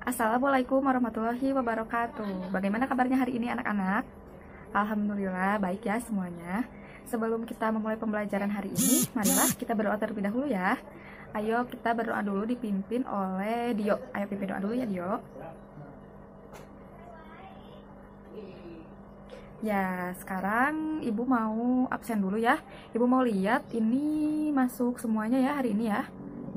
Assalamualaikum warahmatullahi wabarakatuh. Bagaimana kabarnya hari ini anak-anak? Alhamdulillah baik ya semuanya. Sebelum kita memulai pembelajaran hari ini, marilah kita berdoa terlebih dahulu ya. Ayo kita berdoa dulu dipimpin oleh Dio. Ayo pimpin doa dulu ya Dio. Ya, sekarang Ibu mau absen dulu ya. Ibu mau lihat ini masuk semuanya ya hari ini ya.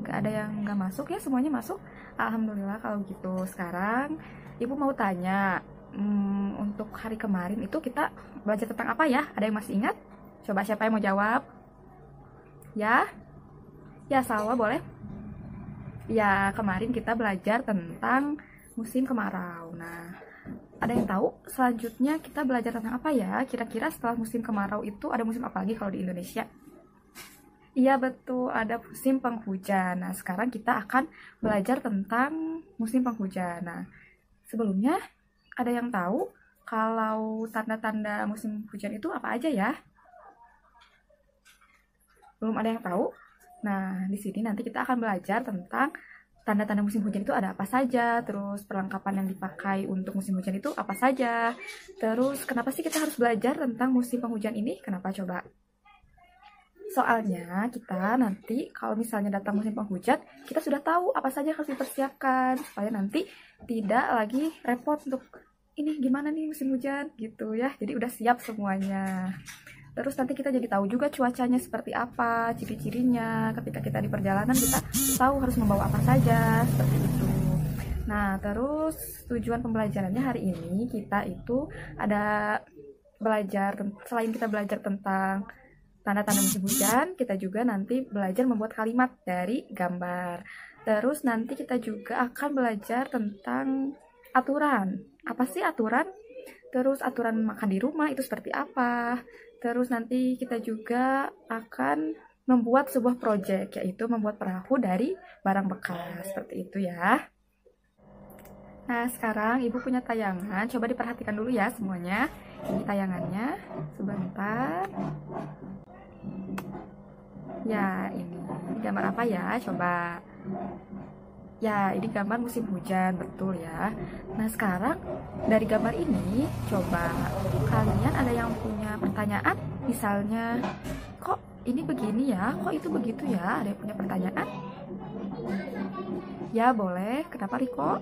Gak ada yang gak masuk ya, semuanya masuk. Alhamdulillah kalau gitu. Sekarang Ibu mau tanya, untuk hari kemarin itu kita belajar tentang apa ya? Ada yang masih ingat? Coba siapa yang mau jawab? Ya? Ya, Salwa boleh? Ya, kemarin kita belajar tentang musim kemarau. Nah, ada yang tahu selanjutnya kita belajar tentang apa ya? Kira-kira setelah musim kemarau itu ada musim apa lagi kalau di Indonesia? Iya betul, ada musim penghujan. Nah, sekarang kita akan belajar tentang musim penghujan. Nah, sebelumnya ada yang tahu kalau tanda-tanda musim hujan itu apa aja ya? Belum ada yang tahu? Nah, di sini nanti kita akan belajar tentang tanda-tanda musim hujan itu ada apa saja, terus perlengkapan yang dipakai untuk musim hujan itu apa saja. Terus kenapa sih kita harus belajar tentang musim penghujan ini? Kenapa coba? Soalnya kita nanti kalau misalnya datang musim penghujan, kita sudah tahu apa saja yang harus dipersiapkan supaya nanti tidak lagi repot untuk ini gimana nih musim hujan gitu ya. Jadi udah siap semuanya. Terus nanti kita jadi tahu juga cuacanya seperti apa, ciri-cirinya. Ketika kita di perjalanan kita tahu harus membawa apa saja, seperti itu. Nah, terus tujuan pembelajarannya hari ini kita itu ada belajar, selain kita belajar tentang tanda-tanda musim hujan, kita juga nanti belajar membuat kalimat dari gambar. Terus nanti kita juga akan belajar tentang aturan. Apa sih aturan? Terus aturan makan di rumah itu seperti apa? Terus nanti kita juga akan membuat sebuah proyek, yaitu membuat perahu dari barang bekas. Seperti itu ya. Nah, sekarang Ibu punya tayangan. Coba diperhatikan dulu ya semuanya. Ini tayangannya. Sebentar. Ya, ini gambar apa ya? Coba. Ya, ini gambar musim hujan, betul ya. Nah, sekarang dari gambar ini, coba kalian ada yang punya pertanyaan? Misalnya, kok ini begini ya? Kok itu begitu ya? Ada yang punya pertanyaan? Ya, boleh. Kenapa, Riko?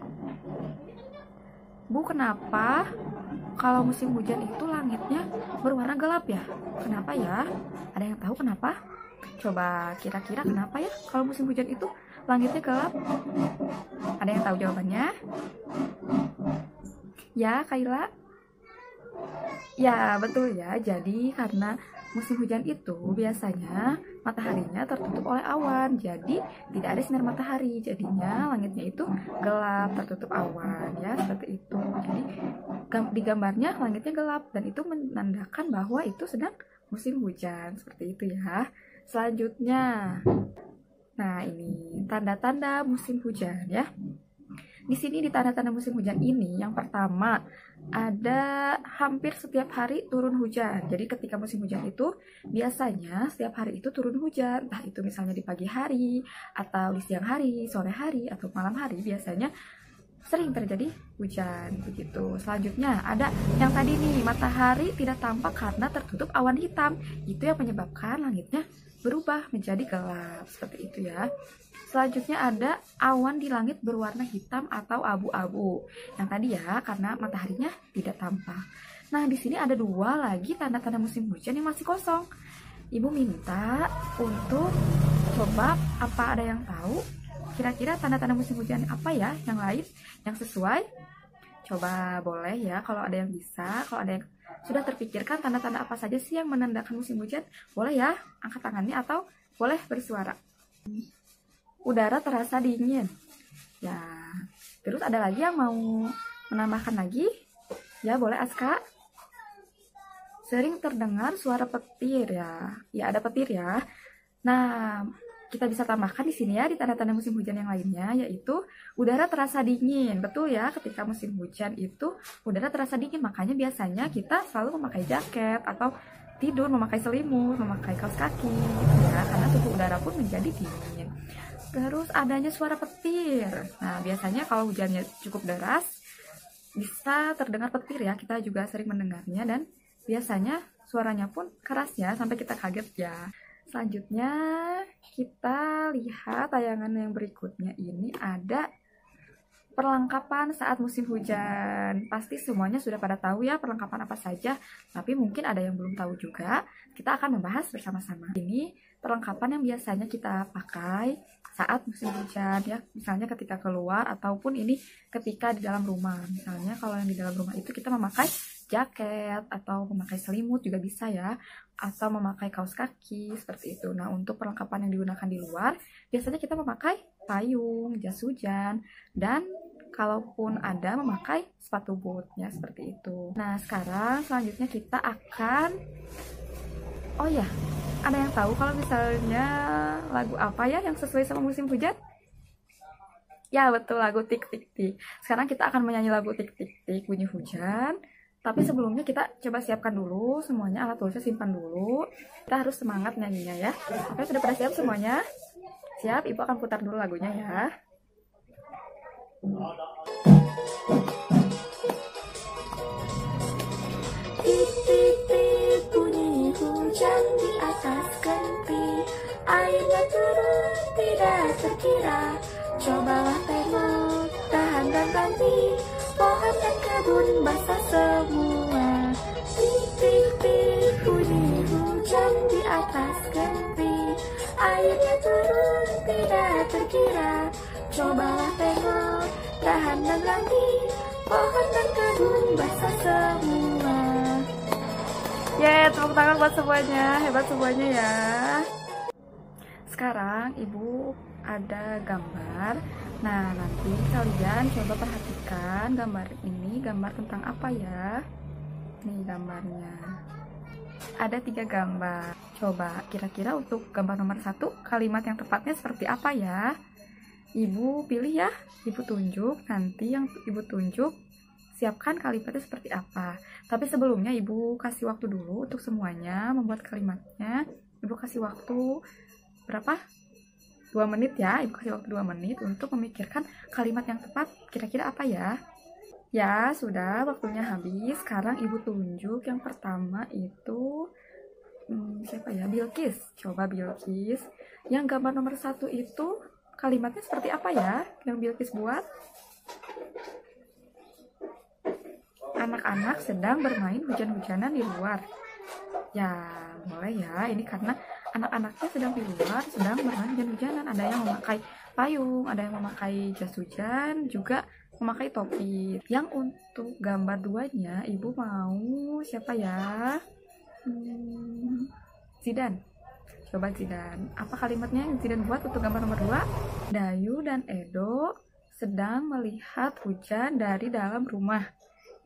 Bu, kenapa kalau musim hujan itu langitnya berwarna gelap ya? Kenapa ya? Ada yang tahu kenapa? Coba kira-kira kenapa ya kalau musim hujan itu langitnya gelap? Ada yang tahu jawabannya? Ya, Kaila? Ya, betul ya. Jadi karena musim hujan itu biasanya mataharinya tertutup oleh awan. Jadi tidak ada sinar matahari. Jadinya langitnya itu gelap, tertutup awan ya, seperti itu. Jadi di gambarnya langitnya gelap dan itu menandakan bahwa itu sedang musim hujan, seperti itu ya. Selanjutnya, nah ini tanda-tanda musim hujan ya. Di sini di tanda-tanda musim hujan ini, yang pertama ada hampir setiap hari turun hujan. Jadi ketika musim hujan itu biasanya setiap hari itu turun hujan. Entah itu misalnya di pagi hari, atau di siang hari, sore hari, atau malam hari biasanya sering terjadi hujan begitu. Selanjutnya ada yang tadi nih, matahari tidak tampak karena tertutup awan hitam. Itu yang menyebabkan langitnya berubah menjadi gelap, seperti itu ya. Selanjutnya ada awan di langit berwarna hitam atau abu-abu. Yang tadi ya, karena mataharinya tidak tampak. Nah, di sini ada dua lagi tanda-tanda musim hujan yang masih kosong. Ibu minta untuk coba, apa ada yang tahu? Kira-kira tanda-tanda musim hujan apa ya yang lain, yang sesuai? Coba boleh ya, kalau ada yang bisa, kalau ada yang sudah terpikirkan tanda-tanda apa saja sih yang menandakan musim hujan? Boleh ya, angkat tangannya atau boleh bersuara. Udara terasa dingin. Ya, terus ada lagi yang mau menambahkan lagi? Ya, boleh Aska. Sering terdengar suara petir ya. Ya, ada petir ya. Nah, kita bisa tambahkan di sini ya di tanda-tanda musim hujan yang lainnya, yaitu udara terasa dingin. Betul ya, ketika musim hujan itu udara terasa dingin, makanya biasanya kita selalu memakai jaket atau tidur memakai selimut, memakai kaos kaki gitu ya, karena suhu udara pun menjadi dingin. Terus adanya suara petir. Nah, biasanya kalau hujannya cukup deras, bisa terdengar petir ya. Kita juga sering mendengarnya dan biasanya suaranya pun keras ya, sampai kita kaget ya. Selanjutnya, kita lihat tayangan yang berikutnya. Ini ada perlengkapan saat musim hujan. Pasti semuanya sudah pada tahu ya perlengkapan apa saja, tapi mungkin ada yang belum tahu juga. Kita akan membahas bersama-sama. Ini perlengkapan yang biasanya kita pakai saat musim hujan ya, misalnya ketika keluar ataupun ini ketika di dalam rumah. Misalnya kalau yang di dalam rumah itu kita memakai jaket atau memakai selimut juga bisa ya, atau memakai kaos kaki seperti itu. Nah, untuk perlengkapan yang digunakan di luar, biasanya kita memakai payung, jas hujan, dan kalaupun ada memakai sepatu bootnya seperti itu. Nah, sekarang selanjutnya kita akan, oh ya, ada yang tahu kalau misalnya lagu apa ya yang sesuai sama musim hujan? Ya, betul, lagu Tik Tik Tik. Sekarang kita akan menyanyi lagu Tik Tik Tik bunyi hujan. Tapi sebelumnya kita coba siapkan dulu semuanya, alat tulisnya simpan dulu. Kita harus semangat nyanyinya ya. Oke, sudah pada siap semuanya? Siap, Ibu akan putar dulu lagunya ya. Tik tik tik bunyi hujan di atas genteng, airnya turun tidak terkira. Cobalah tengok, tahan dan nanti pohon dan kebun basah semua. Tik tik tik bunyi hujan di atas genteng, airnya turun tidak terkira. Cobalah tengok, tahan dan nanti pohon dan kebun basah semua. Yeay, tepuk tangan buat semuanya, hebat semuanya ya. Sekarang Ibu ada gambar. Nah, nanti kalian coba perhatikan gambar ini, gambar tentang apa ya? Nih gambarnya. Ada 3 gambar. Coba kira-kira untuk gambar nomor 1, kalimat yang tepatnya seperti apa ya? Ibu pilih ya, Ibu tunjuk, nanti yang Ibu tunjuk siapkan kalimatnya seperti apa. Tapi sebelumnya Ibu kasih waktu dulu untuk semuanya membuat kalimatnya. Ibu kasih waktu berapa? 2 menit ya, Ibu kasih waktu 2 menit untuk memikirkan kalimat yang tepat kira-kira apa ya. Ya, sudah waktunya habis. Sekarang Ibu tunjuk yang pertama itu siapa ya? Bilqis. Coba Bilqis. Yang gambar nomor 1 itu kalimatnya seperti apa ya yang Bilqis buat? Anak-anak sedang bermain hujan-hujanan di luar. Ya, boleh ya. Ini karena anak-anaknya sedang di luar, sedang bermain hujan-hujanan. Ada yang memakai payung, ada yang memakai jas hujan, juga memakai topi. Yang untuk gambar 2-nya, Ibu mau siapa ya? Zidan. Coba Zidan. Apa kalimatnya yang Zidan buat untuk gambar nomor 2? Dayu dan Edo sedang melihat hujan dari dalam rumah.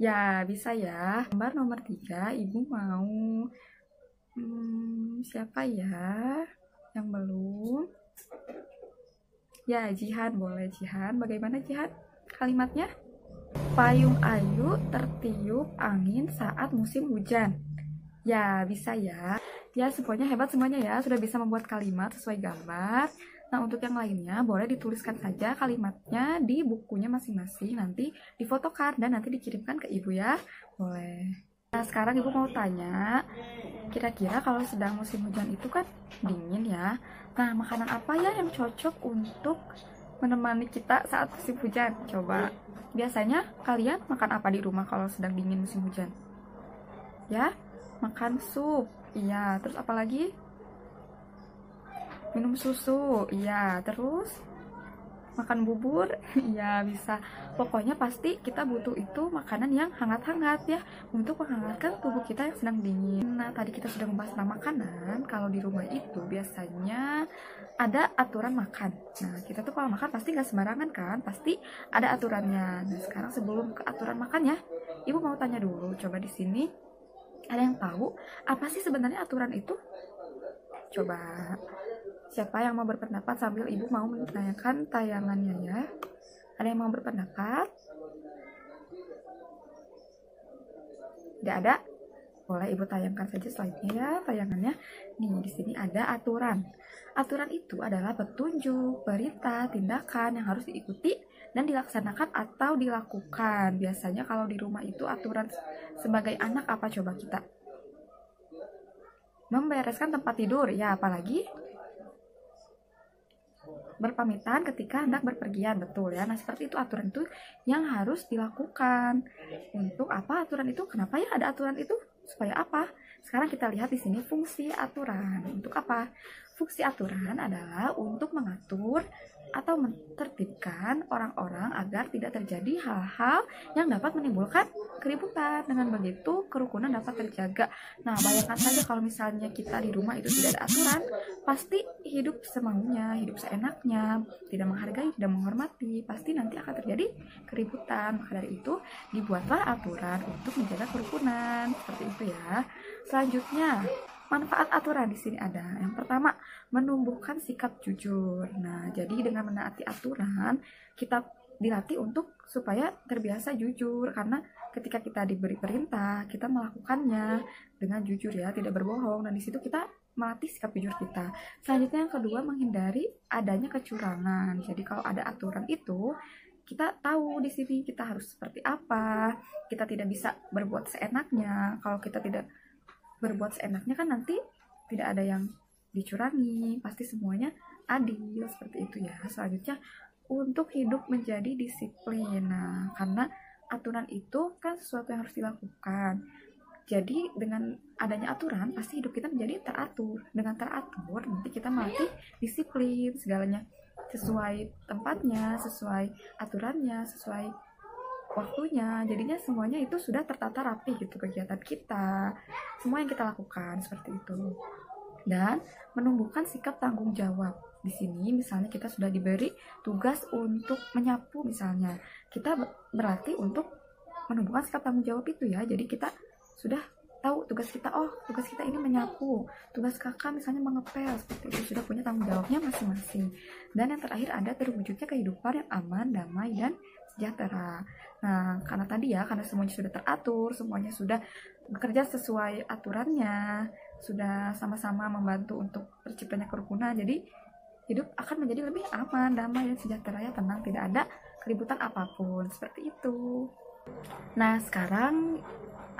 Ya, bisa ya. Gambar nomor 3, Ibu mau siapa ya yang belum? Ya, Jihan. Boleh Jihan. Bagaimana Jihan kalimatnya? Payung Ayu tertiup angin saat musim hujan. Ya, bisa ya. Ya, semuanya hebat semuanya ya. Sudah bisa membuat kalimat sesuai gambar. Nah, untuk yang lainnya boleh dituliskan saja kalimatnya di bukunya masing-masing. Nanti difotokan dan nanti dikirimkan ke Ibu ya. Boleh. Nah, sekarang Ibu mau tanya, kira-kira kalau sedang musim hujan itu kan dingin ya. Nah, makanan apa ya yang cocok untuk menemani kita saat musim hujan? Coba. Biasanya kalian makan apa di rumah kalau sedang dingin musim hujan? Ya, makan sup. Iya, terus apa lagi? Minum susu. Iya, terus makan bubur. Iya, bisa. Pokoknya pasti kita butuh itu makanan yang hangat-hangat ya, untuk menghangatkan tubuh kita yang sedang dingin. Nah, tadi kita sudah membahas tentang makanan. Kalau di rumah itu biasanya ada aturan makan. Nah, kita tuh kalau makan pasti nggak sembarangan kan, pasti ada aturannya. Nah, sekarang sebelum ke aturan makannya, Ibu mau tanya dulu. Coba di sini ada yang tahu apa sih sebenarnya aturan itu? Coba. Siapa yang mau berpendapat sambil Ibu mau menanyakan tayangannya ya? Ada yang mau berpendapat? Tidak ada? Boleh Ibu tayangkan saja slide-nya ya, tayangannya. Nih, di sini ada aturan. Aturan itu adalah petunjuk, perintah, tindakan yang harus diikuti dan dilaksanakan atau dilakukan. Biasanya kalau di rumah itu aturan sebagai anak apa coba kita? Membereskan tempat tidur, ya apalagi? Berpamitan ketika hendak berpergian, betul ya. Nah, seperti itu aturan itu yang harus dilakukan. Untuk apa aturan itu? Kenapa ya ada aturan itu? Supaya apa? Sekarang kita lihat di sini fungsi aturan. Untuk apa? Fungsi aturan adalah untuk mengatur atau menertibkan orang-orang agar tidak terjadi hal-hal yang dapat menimbulkan keributan. Dengan begitu, kerukunan dapat terjaga. Nah, bayangkan saja kalau misalnya kita di rumah itu tidak ada aturan, pasti hidup semaunya, hidup seenaknya, tidak menghargai, tidak menghormati, pasti nanti akan terjadi keributan. Maka dari itu, dibuatlah aturan untuk menjaga kerukunan. Seperti itu ya. Selanjutnya, manfaat aturan di sini ada. Yang pertama, menumbuhkan sikap jujur. Nah, jadi dengan menaati aturan, kita dilatih untuk supaya terbiasa jujur, karena ketika kita diberi perintah, kita melakukannya dengan jujur ya, tidak berbohong, dan di situ kita melatih sikap jujur kita. Selanjutnya yang kedua, menghindari adanya kecurangan. Jadi kalau ada aturan itu, kita tahu di sini kita harus seperti apa, kita tidak bisa berbuat seenaknya. Kalau kita tidak berbuat seenaknya kan nanti tidak ada yang dicurangi, pasti semuanya adil, seperti itu ya. Selanjutnya, untuk hidup menjadi disiplin. Nah, karena aturan itu kan sesuatu yang harus dilakukan. Jadi dengan adanya aturan, pasti hidup kita menjadi teratur. Dengan teratur, nanti kita melatih disiplin, segalanya sesuai tempatnya, sesuai aturannya, sesuai waktunya. Jadinya semuanya itu sudah tertata rapi gitu, kegiatan kita, semua yang kita lakukan seperti itu. Dan menumbuhkan sikap tanggung jawab. Di sini misalnya kita sudah diberi tugas untuk menyapu, misalnya kita berarti untuk menumbuhkan sikap tanggung jawab itu ya. Jadi kita sudah tahu tugas kita, oh tugas kita ini menyapu, tugas kakak misalnya mengepel, seperti itu, sudah punya tanggung jawabnya masing-masing. Dan yang terakhir ada terwujudnya kehidupan yang aman, damai, dan sejahtera. Nah, karena tadi ya, karena semuanya sudah teratur, semuanya sudah bekerja sesuai aturannya, sudah sama-sama membantu untuk terciptanya kerukunan, jadi hidup akan menjadi lebih aman, damai, dan sejahtera ya, tenang, tidak ada keributan apapun, seperti itu. Nah, sekarang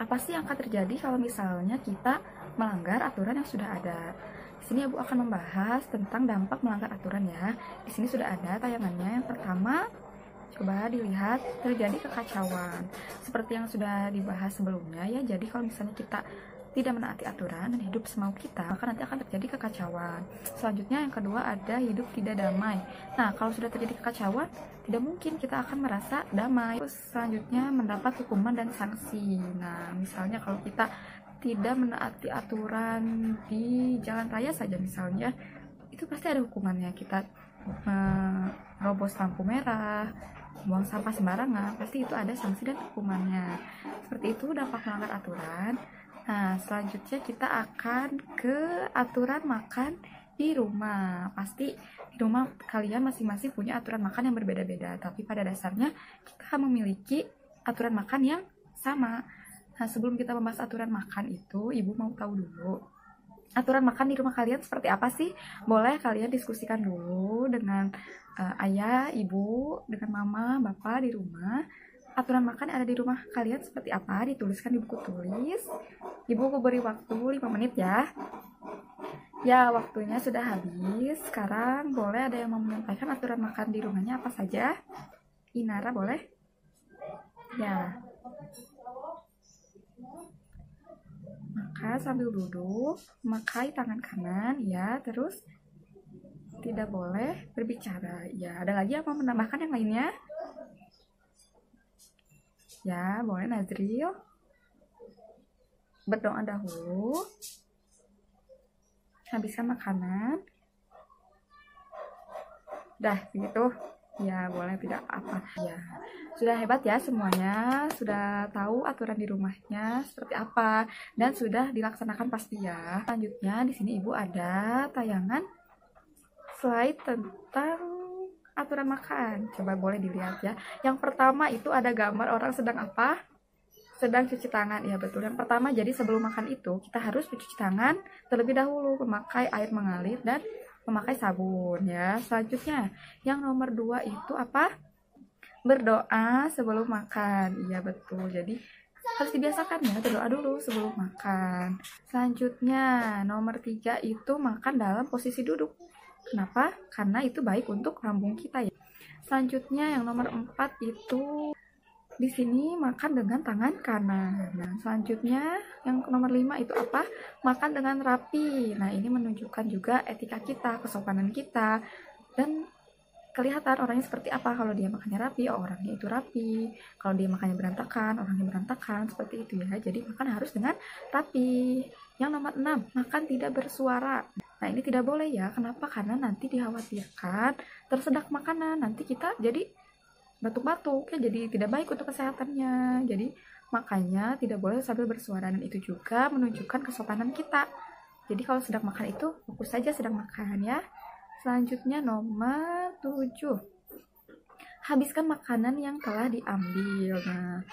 apa sih yang akan terjadi kalau misalnya kita melanggar aturan yang sudah ada? Di sini Ibu akan membahas tentang dampak melanggar aturan ya. Di sini sudah ada tayangannya. Yang pertama, coba dilihat, terjadi kekacauan. Seperti yang sudah dibahas sebelumnya ya. Jadi kalau misalnya kita tidak menaati aturan dan hidup semau kita, maka nanti akan terjadi kekacauan. Selanjutnya yang kedua ada hidup tidak damai. Nah, kalau sudah terjadi kekacauan, tidak mungkin kita akan merasa damai. Terus selanjutnya mendapat hukuman dan sanksi. Nah, misalnya kalau kita tidak menaati aturan di jalan raya saja misalnya, itu pasti ada hukumannya. Kita merobos lampu merah, buang sampah sembarangan, pasti itu ada sanksi dan hukumannya. Seperti itu dampak melanggar aturan. Nah, selanjutnya kita akan ke aturan makan di rumah. Pasti di rumah kalian masing-masing punya aturan makan yang berbeda-beda, tapi pada dasarnya kita memiliki aturan makan yang sama. Nah, sebelum kita membahas aturan makan itu, Ibu mau tahu dulu, aturan makan di rumah kalian seperti apa sih? Boleh kalian diskusikan dulu dengan ayah, ibu, dengan mama, bapak di rumah. Aturan makan yang ada di rumah kalian seperti apa? Dituliskan di buku tulis. Ibu beri waktu 5 menit ya. Ya, waktunya sudah habis. Sekarang boleh ada yang mau menyampaikan aturan makan di rumahnya apa saja? Inara boleh? Ya. Maka sambil duduk, memakai tangan kanan ya, terus tidak boleh berbicara. Ya, ada lagi yang mau menambahkan yang lainnya? Ya, boleh Nazril. Berdoa dahulu. Habiskan makanan. Dah, begitu. Ya, boleh tidak apa. Ya, sudah hebat ya semuanya. Sudah tahu aturan di rumahnya seperti apa dan sudah dilaksanakan pasti ya. Selanjutnya di sini Ibu ada tayangan slide tentang aturan makan. Coba boleh dilihat ya. Yang pertama itu ada gambar orang sedang apa? sedang cuci tangan. Ya betul. Yang pertama, jadi sebelum makan itu kita harus mencuci tangan terlebih dahulu, memakai air mengalir dan memakai sabun ya. Selanjutnya, yang nomor 2 itu apa? Berdoa sebelum makan. Iya betul. Jadi harus dibiasakan ya, berdoa dulu sebelum makan. Selanjutnya, nomor 3 itu makan dalam posisi duduk. Kenapa? Karena itu baik untuk lambung kita ya. Selanjutnya yang nomor 4 itu di sini makan dengan tangan kanan. Nah, selanjutnya yang nomor 5 itu apa? Makan dengan rapi. Nah, ini menunjukkan juga etika kita, kesopanan kita, dan kelihatan orangnya seperti apa. Kalau dia makannya rapi, oh orangnya itu rapi. Kalau dia makannya berantakan, orangnya berantakan, seperti itu ya. Jadi makan harus dengan rapi. Yang nomor 6, makan tidak bersuara. Nah, ini tidak boleh ya. Kenapa? Karena nanti dikhawatirkan tersedak makanan. Nanti kita jadi batuk-batuk ya, jadi tidak baik untuk kesehatannya. Jadi makanya tidak boleh sambil bersuara, dan itu juga menunjukkan kesopanan kita. Jadi kalau sedang makan itu fokus saja sedang makan ya. Selanjutnya nomor 7, habiskan makanan yang telah diambil. Nah,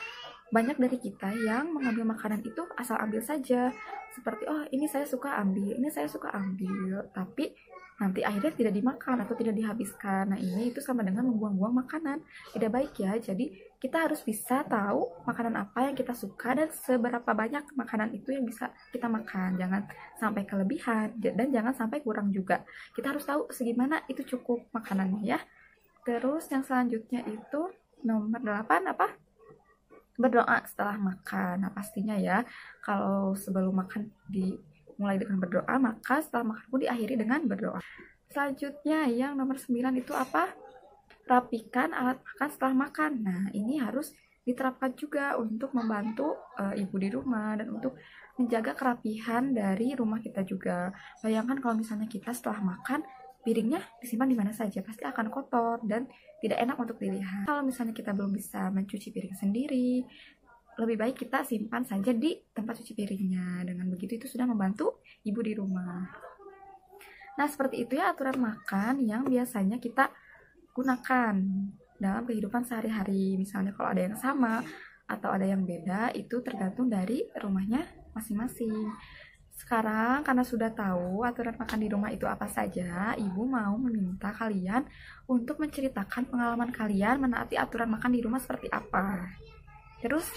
banyak dari kita yang mengambil makanan itu asal ambil saja, seperti oh ini saya suka ambil, ini saya suka ambil, tapi nanti akhirnya tidak dimakan atau tidak dihabiskan. Nah, ini itu sama dengan membuang-buang makanan, tidak baik ya. Jadi kita harus bisa tahu makanan apa yang kita suka dan seberapa banyak makanan itu yang bisa kita makan. Jangan sampai kelebihan dan jangan sampai kurang juga. Kita harus tahu segimana itu cukup makanannya ya. Terus yang selanjutnya itu nomor 8 apa? Berdoa setelah makan. Nah, pastinya ya, kalau sebelum makan dimulai dengan berdoa, maka setelah makan pun diakhiri dengan berdoa. Selanjutnya yang nomor 9 itu apa? Rapikan alat makan setelah makan. Nah, ini harus diterapkan juga untuk membantu ibu di rumah dan untuk menjaga kerapihan dari rumah kita juga. Bayangkan kalau misalnya kita setelah makan, piringnya disimpan di mana saja, pasti akan kotor dan tidak enak untuk dilihat. Kalau misalnya kita belum bisa mencuci piring sendiri, lebih baik kita simpan saja di tempat cuci piringnya. Dengan begitu itu sudah membantu ibu di rumah. Nah, seperti itu ya aturan makan yang biasanya kita gunakan dalam kehidupan sehari-hari. Misalnya kalau ada yang sama atau ada yang beda, itu tergantung dari rumahnya masing-masing. Sekarang karena sudah tahu aturan makan di rumah itu apa saja, ibu mau meminta kalian untuk menceritakan pengalaman kalian menaati aturan makan di rumah seperti apa. Terus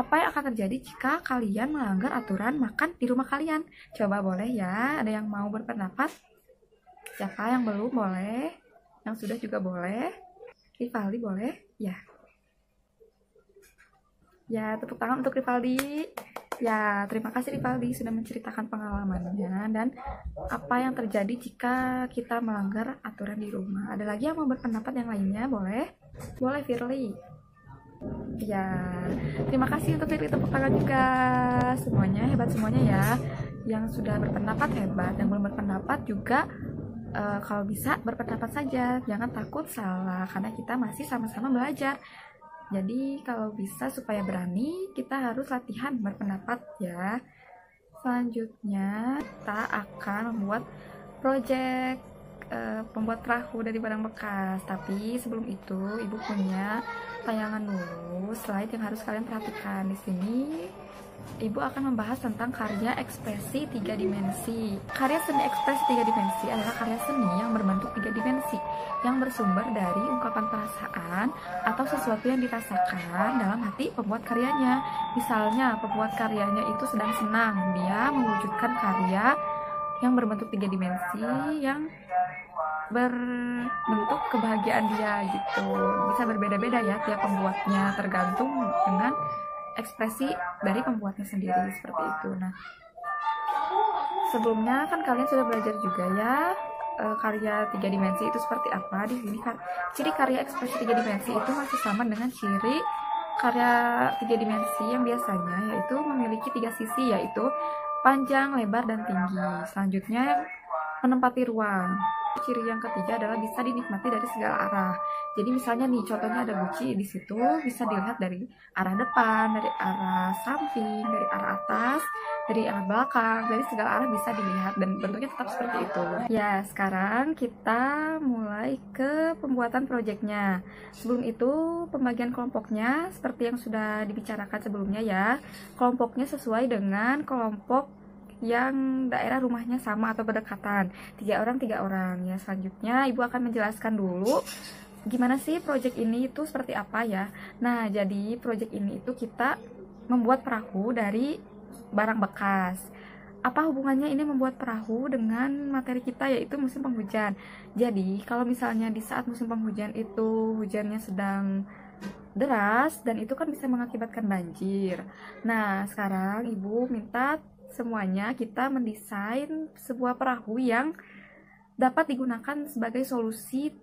apa yang akan terjadi jika kalian melanggar aturan makan di rumah kalian? Coba boleh ya, ada yang mau berpendapat? Siapa yang belum boleh? Yang sudah juga boleh? Rivaldi boleh? Ya. Ya, tepuk tangan untuk Rivaldi. Ya, terima kasih Rivaldi sudah menceritakan pengalamannya dan apa yang terjadi jika kita melanggar aturan di rumah. Ada lagi yang mau berpendapat yang lainnya? Boleh? Boleh, Firly. Ya, terima kasih untuk Firly, tepuk tangan juga. Semuanya hebat semuanya ya. Yang sudah berpendapat hebat, yang belum berpendapat juga kalau bisa berpendapat saja. Jangan takut salah, karena kita masih sama-sama belajar. Jadi kalau bisa supaya berani, kita harus latihan berpendapat ya. Selanjutnya kita akan membuat project pembuat perahu dari barang bekas. Tapi sebelum itu ibu punya tayangan dulu, slide yang harus kalian perhatikan. Di sini ibu akan membahas tentang karya ekspresi 3 dimensi. Karya seni ekspresi 3 dimensi adalah karya seni yang berbentuk 3 dimensi, yang bersumber dari ungkapan perasaan atau sesuatu yang dirasakan dalam hati pembuat karyanya. Misalnya, pembuat karyanya itu sedang senang, dia mewujudkan karya yang berbentuk 3 dimensi, yang berbentuk kebahagiaan dia gitu. Bisa berbeda-beda ya tiap pembuatnya, tergantung dengan ekspresi dari pembuatnya sendiri, seperti itu. Nah, sebelumnya kan kalian sudah belajar juga ya karya 3 dimensi itu seperti apa. Di sini kan ciri karya ekspresi 3 dimensi itu masih sama dengan ciri karya 3 dimensi yang biasanya, yaitu memiliki 3 sisi, yaitu panjang, lebar, dan tinggi. Selanjutnya menempati ruang. Ciri yang ketiga adalah bisa dinikmati dari segala arah. Jadi misalnya nih, contohnya ada guci di situ, bisa dilihat dari arah depan, dari arah samping, dari arah atas, dari arah belakang, dari segala arah bisa dilihat dan bentuknya tetap seperti itu. Ya, sekarang kita mulai ke pembuatan proyeknya. Sebelum itu, pembagian kelompoknya seperti yang sudah dibicarakan sebelumnya ya. Kelompoknya sesuai dengan kelompok yang daerah rumahnya sama atau berdekatan, 3 orang 3 orang ya. Selanjutnya Ibu akan menjelaskan dulu gimana sih proyek ini itu seperti apa ya. Nah, jadi proyek ini itu kita membuat perahu dari barang bekas. Apa hubungannya ini membuat perahu dengan materi kita, yaitu musim penghujan? Jadi kalau misalnya di saat musim penghujan itu hujannya sedang deras dan itu kan bisa mengakibatkan banjir. Nah, sekarang Ibu minta semuanya kita mendesain sebuah perahu yang dapat digunakan sebagai solusi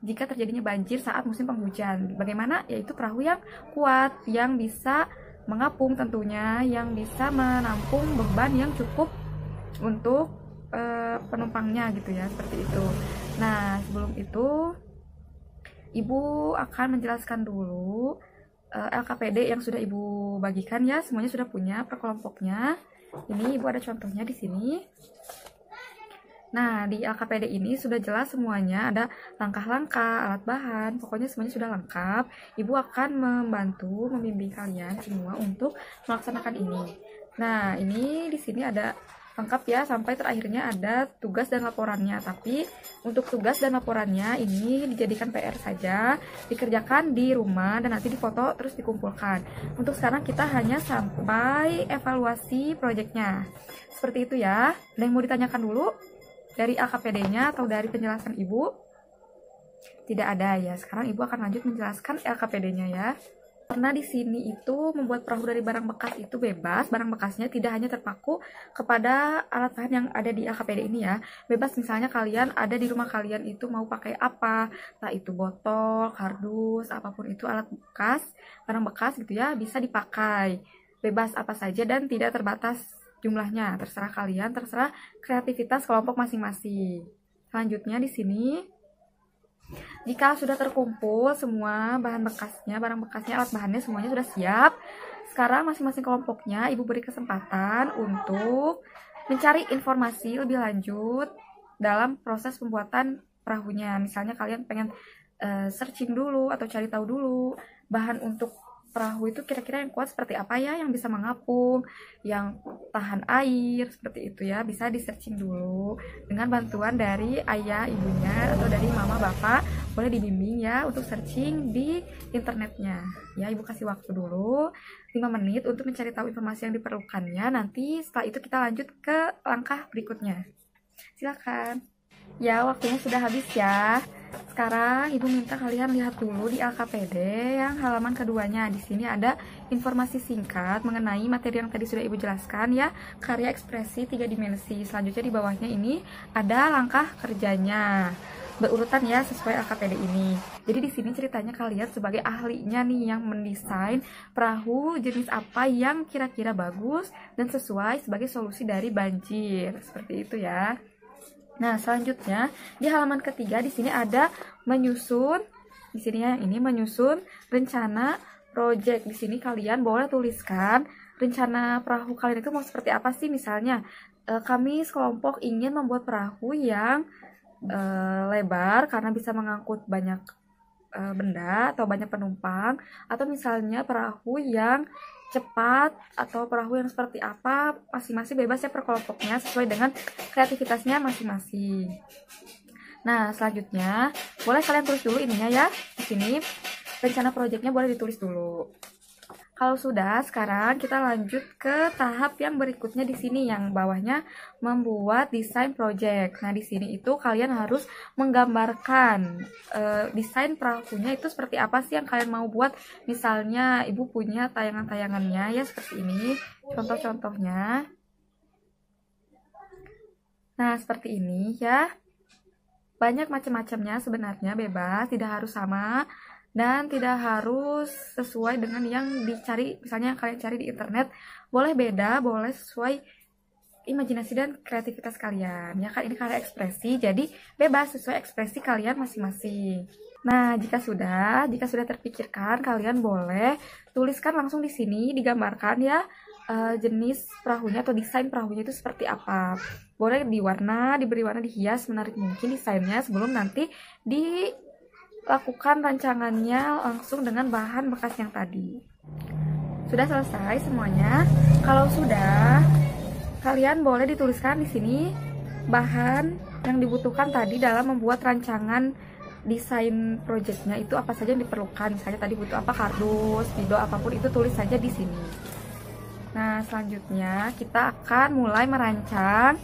jika terjadinya banjir saat musim penghujan. Bagaimana? Yaitu perahu yang kuat, yang bisa mengapung tentunya, yang bisa menampung beban yang cukup untuk penumpangnya gitu ya, seperti itu. Nah, sebelum itu Ibu akan menjelaskan dulu LKPD yang sudah Ibu bagikan ya, semuanya sudah punya per kelompoknya. Ini Ibu ada contohnya di sini. Nah, di LKPD ini sudah jelas semuanya, ada langkah-langkah, alat bahan, pokoknya semuanya sudah lengkap. Ibu akan membantu, membimbing kalian semua untuk melaksanakan ini. Nah, ini di sini ada lengkap ya, sampai terakhirnya ada tugas dan laporannya. Tapi untuk tugas dan laporannya ini dijadikan PR saja, dikerjakan di rumah dan nanti difoto terus dikumpulkan. Untuk sekarang kita hanya sampai evaluasi proyeknya. Seperti itu ya. Ada yang mau ditanyakan dulu? Dari LKPD-nya atau dari penjelasan Ibu? Tidak ada ya. Sekarang Ibu akan lanjut menjelaskan LKPD-nya ya. Karena di sini itu membuat perahu dari barang bekas itu bebas. Barang bekasnya tidak hanya terpaku kepada alat bahan yang ada di LKPD ini ya. Bebas, misalnya kalian ada di rumah kalian itu mau pakai apa, entah itu botol, kardus, apapun itu alat bekas, barang bekas gitu ya, bisa dipakai. Bebas apa saja dan tidak terbatas jumlahnya, terserah kalian, terserah kreativitas kelompok masing-masing. Selanjutnya di sini, jika sudah terkumpul semua bahan bekasnya, barang bekasnya, alat bahannya semuanya sudah siap. Sekarang masing-masing kelompoknya Ibu beri kesempatan untuk mencari informasi lebih lanjut dalam proses pembuatan perahunya. Misalnya kalian pengen searching dulu atau cari tahu dulu bahan untuk perahu itu kira-kira yang kuat seperti apa ya, yang bisa mengapung, yang tahan air, seperti itu ya. Bisa di searching dulu dengan bantuan dari ayah, ibunya, atau dari mama, bapak. Boleh dibimbing ya untuk searching di internetnya. Ya, Ibu kasih waktu dulu 5 menit untuk mencari tahu informasi yang diperlukannya. Nanti setelah itu kita lanjut ke langkah berikutnya. Silakan. Ya, waktunya sudah habis ya. Sekarang Ibu minta kalian lihat dulu di LKPD yang halaman keduanya. Di sini ada informasi singkat mengenai materi yang tadi sudah Ibu jelaskan ya, karya ekspresi 3 dimensi. Selanjutnya di bawahnya ini ada langkah kerjanya. Berurutan ya sesuai LKPD ini. Jadi di sini ceritanya kalian sebagai ahlinya nih yang mendesain perahu jenis apa yang kira-kira bagus dan sesuai sebagai solusi dari banjir. Seperti itu ya. Nah, selanjutnya di halaman ketiga di sini ada menyusun. Di sini ya, yang ini menyusun rencana proyek. Di sini kalian boleh tuliskan rencana perahu kalian itu mau seperti apa sih. Misalnya, kami sekelompok ingin membuat perahu yang lebar karena bisa mengangkut banyak benda atau banyak penumpang, atau misalnya perahu yang cepat atau perahu yang seperti apa, masing-masing bebas ya per kelompoknya sesuai dengan kreativitasnya masing-masing. Nah, selanjutnya boleh kalian tulis dulu ininya ya. Di sini rencana proyeknya boleh ditulis dulu. Kalau sudah, sekarang kita lanjut ke tahap yang berikutnya di sini yang bawahnya membuat desain project. Nah, di sini itu kalian harus menggambarkan desain perahunya itu seperti apa sih yang kalian mau buat. Misalnya, Ibu punya tayangan-tayangannya ya seperti ini, contoh-contohnya. Nah, seperti ini ya. Banyak macam-macamnya sebenarnya, bebas, tidak harus sama. Dan tidak harus sesuai dengan yang dicari, misalnya yang kalian cari di internet. Boleh beda, boleh sesuai imajinasi dan kreativitas kalian. Ya kan, ini karya ekspresi, jadi bebas sesuai ekspresi kalian masing-masing. Nah, jika sudah terpikirkan, kalian boleh tuliskan langsung di sini, digambarkan ya jenis perahunya atau desain perahunya itu seperti apa. Boleh diberi warna, dihias menarik mungkin desainnya sebelum nanti dilakukan rancangannya langsung dengan bahan bekas yang tadi. Sudah selesai semuanya. Kalau sudah, kalian boleh dituliskan di sini bahan yang dibutuhkan tadi dalam membuat rancangan desain projectnya itu apa saja yang diperlukan. Misalnya tadi butuh apa, kardus, spidol, apapun itu tulis saja di sini. Nah, selanjutnya kita akan mulai merancang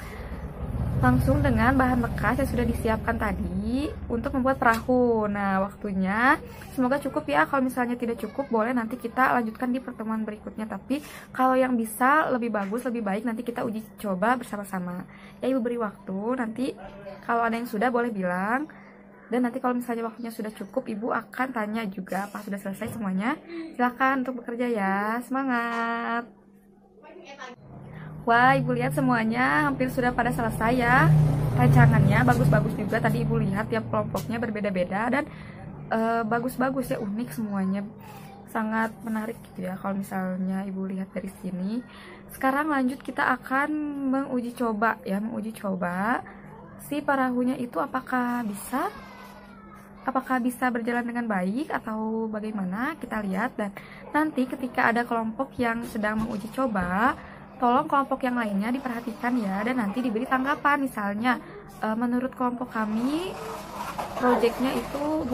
langsung dengan bahan bekas yang sudah disiapkan tadi untuk membuat perahu. Nah, waktunya semoga cukup ya. Kalau misalnya tidak cukup, boleh nanti kita lanjutkan di pertemuan berikutnya. Tapi kalau yang bisa lebih bagus, lebih baik nanti kita uji coba bersama-sama. Ya, Ibu beri waktu. Nanti kalau ada yang sudah boleh bilang. Dan nanti kalau misalnya waktunya sudah cukup, Ibu akan tanya juga apa sudah selesai semuanya. Silakan untuk bekerja ya. Semangat! Wah, Ibu lihat semuanya hampir sudah pada selesai ya rancangannya. Bagus-bagus juga tadi Ibu lihat tiap kelompoknya berbeda-beda dan bagus-bagus ya, unik semuanya. Sangat menarik gitu ya kalau misalnya Ibu lihat dari sini. Sekarang lanjut kita akan menguji coba ya, menguji coba si perahunya itu apakah bisa berjalan dengan baik atau bagaimana, kita lihat. Dan nanti ketika ada kelompok yang sedang menguji coba, tolong kelompok yang lainnya diperhatikan ya, dan nanti diberi tanggapan. Misalnya menurut kelompok kami proyeknya itu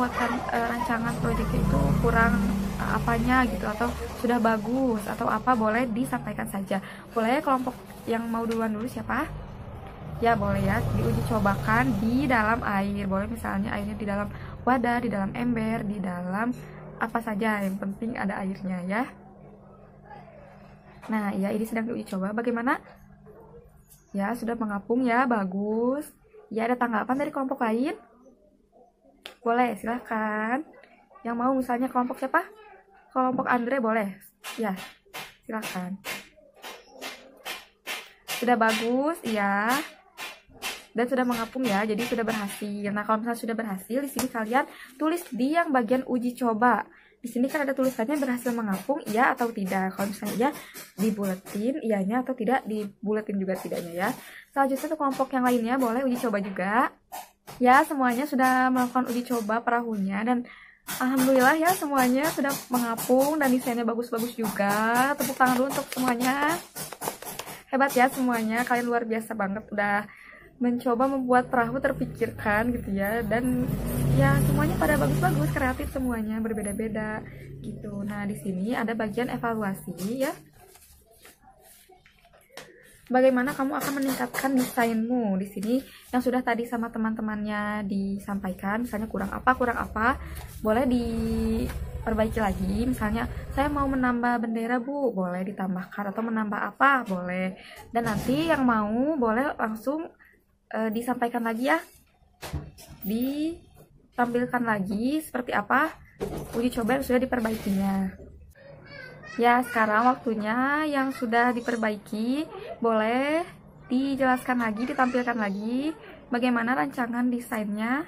rancangan proyeknya itu kurang apanya gitu, atau sudah bagus atau apa, boleh disampaikan saja. Boleh kelompok yang mau duluan dulu siapa? Ya boleh ya, diuji cobakan di dalam air. Boleh misalnya airnya di dalam wadah, di dalam ember, di dalam apa saja, yang penting ada airnya ya. Nah, ya ini sedang diuji coba. Bagaimana? Ya, sudah mengapung ya, bagus. Ya, ada tanggapan dari kelompok lain? Boleh, silahkan. Yang mau misalnya kelompok siapa? Kelompok Andre boleh. Ya, silahkan. Sudah bagus, ya. Dan sudah mengapung ya, jadi sudah berhasil. Nah, kalau misalnya sudah berhasil, di sini kalian tulis di yang bagian uji coba. Di sini kan ada tulisannya berhasil mengapung, iya atau tidak. Kalau misalnya ya, dibuletin iyanya, atau tidak dibuletin juga tidaknya ya. Selanjutnya untuk kelompok yang lainnya boleh uji coba juga. Ya, semuanya sudah melakukan uji coba perahunya dan alhamdulillah ya semuanya sudah mengapung dan desainnya bagus-bagus juga. Tepuk tangan dulu untuk semuanya. Hebat ya semuanya, kalian luar biasa banget udah mencoba membuat perahu terpikirkan gitu ya, dan ya semuanya pada bagus-bagus, kreatif semuanya, berbeda-beda gitu. Nah, di sini ada bagian evaluasi ya. Bagaimana kamu akan meningkatkan desainmu? Di sini yang sudah tadi sama teman-temannya disampaikan, misalnya kurang apa, boleh diperbaiki lagi. Misalnya saya mau menambah bendera Bu, boleh ditambahkan, atau menambah apa, boleh. Dan nanti yang mau boleh langsung disampaikan lagi ya, ditampilkan lagi seperti apa uji coba yang sudah diperbaikinya. Ya, sekarang waktunya yang sudah diperbaiki boleh dijelaskan lagi, ditampilkan lagi bagaimana rancangan desainnya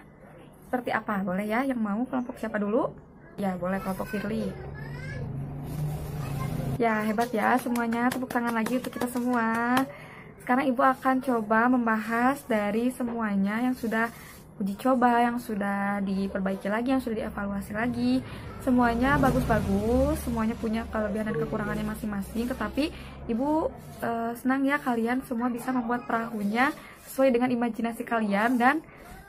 seperti apa. Boleh ya, yang mau kelompok siapa dulu? Ya, boleh kelompok Firly. Ya, hebat ya semuanya, tepuk tangan lagi untuk kita semua. Sekarang Ibu akan coba membahas dari semuanya yang sudah uji coba, yang sudah diperbaiki lagi, yang sudah dievaluasi lagi. Semuanya bagus-bagus, semuanya punya kelebihan dan kekurangannya masing-masing. Tetapi Ibu senang ya kalian semua bisa membuat perahunya sesuai dengan imajinasi kalian, dan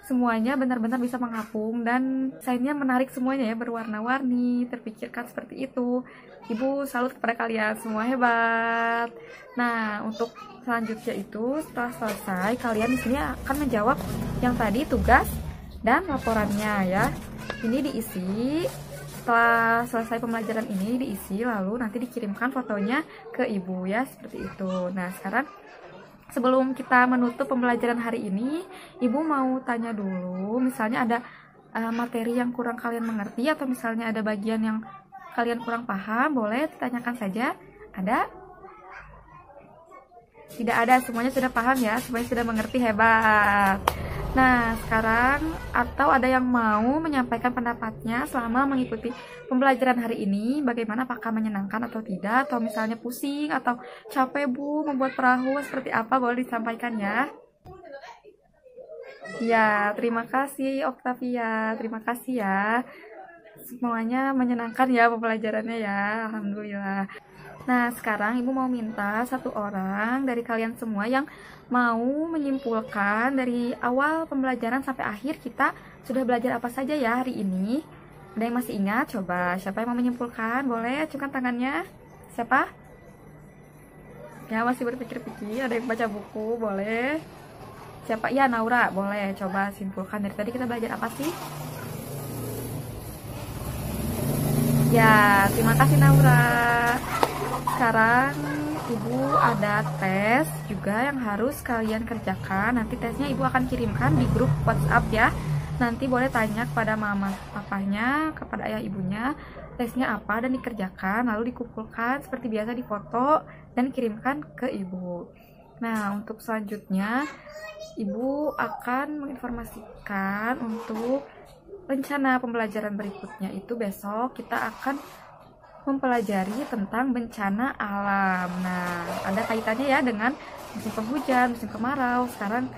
semuanya benar-benar bisa mengapung dan desainnya menarik semuanya ya, berwarna-warni, terpikirkan seperti itu. Ibu salut kepada kalian, semua hebat. Nah, untuk selanjutnya itu setelah selesai kalian di sini akan menjawab yang tadi tugas dan laporannya ya. Ini diisi setelah selesai pembelajaran ini, diisi lalu nanti dikirimkan fotonya ke Ibu ya, seperti itu. Nah, sekarang sebelum kita menutup pembelajaran hari ini, Ibu mau tanya dulu, misalnya ada materi yang kurang kalian mengerti, atau misalnya ada bagian yang kalian kurang paham, boleh ditanyakan saja. Ada? Tidak ada, semuanya sudah paham ya, semuanya sudah mengerti, hebat. Nah, sekarang atau ada yang mau menyampaikan pendapatnya selama mengikuti pembelajaran hari ini, bagaimana, apakah menyenangkan atau tidak, atau misalnya pusing atau capek Bu membuat perahu, seperti apa, boleh disampaikan ya. Ya, terima kasih Octavia, terima kasih ya. Semuanya menyenangkan ya pembelajarannya ya, alhamdulillah. Nah, sekarang Ibu mau minta satu orang dari kalian semua yang mau menyimpulkan dari awal pembelajaran sampai akhir kita sudah belajar apa saja ya hari ini. Ada yang masih ingat? Coba, siapa yang mau menyimpulkan? Boleh acungkan tangannya. Siapa? Ya, masih berpikir-pikir. Ada yang baca buku? Boleh. Siapa? Ya, Naura. Boleh. Coba simpulkan dari tadi kita belajar apa sih? Ya, terima kasih Naura. Sekarang Ibu ada tes juga yang harus kalian kerjakan. Nanti tesnya Ibu akan kirimkan di grup WhatsApp ya. Nanti boleh tanya kepada mama papanya, kepada ayah ibunya, tesnya apa dan dikerjakan, lalu dikumpulkan seperti biasa, difoto dan kirimkan ke Ibu. Nah, untuk selanjutnya Ibu akan menginformasikan untuk rencana pembelajaran berikutnya. Itu besok kita akan mempelajari tentang bencana alam. Nah, ada kaitannya ya dengan musim penghujan, musim kemarau, sekarang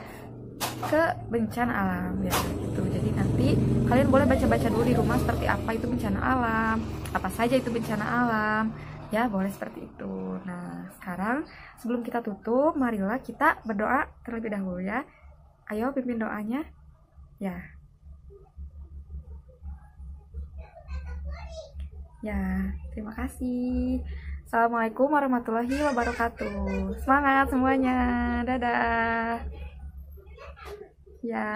ke bencana alam ya gitu. Jadi nanti kalian boleh baca-baca dulu di rumah seperti apa itu bencana alam, apa saja itu bencana alam. Ya, boleh seperti itu. Nah, sekarang sebelum kita tutup, marilah kita berdoa terlebih dahulu ya. Ayo pimpin doanya. Ya. Ya, terima kasih. Assalamualaikum warahmatullahi wabarakatuh. Semangat semuanya. Dadah. Ya.